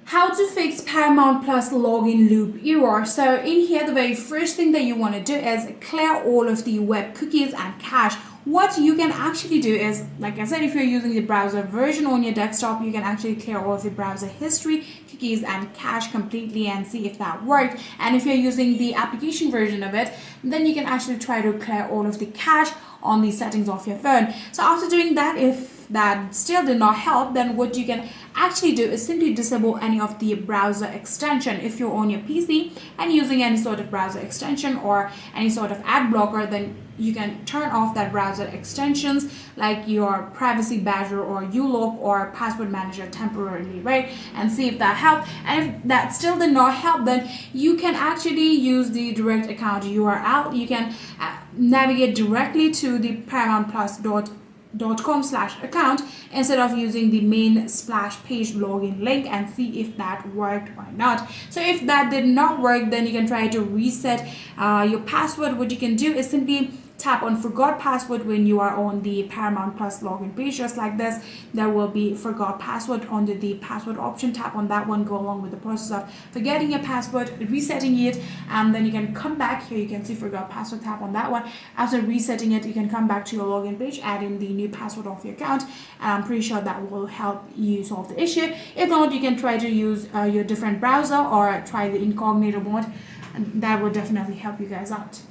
How to fix Paramount Plus login loop error. So in here, the very first thing that you want to do is clear all of the web cookies and cache. What you can actually do is, like I said, if you're using the browser version on your desktop, you can actually clear all of the browser history, cookies and cache completely and see if that worked. And if you're using the application version of it, then you can actually try to clear all of the cache on the settings of your phone. So after doing that, if that still did not help, then what you can actually do is simply disable any of the browser extension. If you're on your PC and using any sort of browser extension or any sort of ad blocker, then you can turn off that browser extensions like your privacy badger or ulock or password manager temporarily, right? And see if that helped. And if that still did not help, then you can actually use the direct account URL. You can navigate directly to the paramountplus.com/account instead of using the main splash page login link and see if that worked or not. So if that did not work, then you can try to reset your password. What you can do is simply tap on forgot password when you are on the Paramount Plus login page, just like this. There will be forgot password under the password option. Tap on that one, go along with the process of forgetting your password, resetting it, and then you can come back here. You can see forgot password, tap on that one. After resetting it, you can come back to your login page, add in the new password of your account, and I'm pretty sure that will help you solve the issue. If not, you can try to use your different browser or try the incognito mode, and that will definitely help you guys out.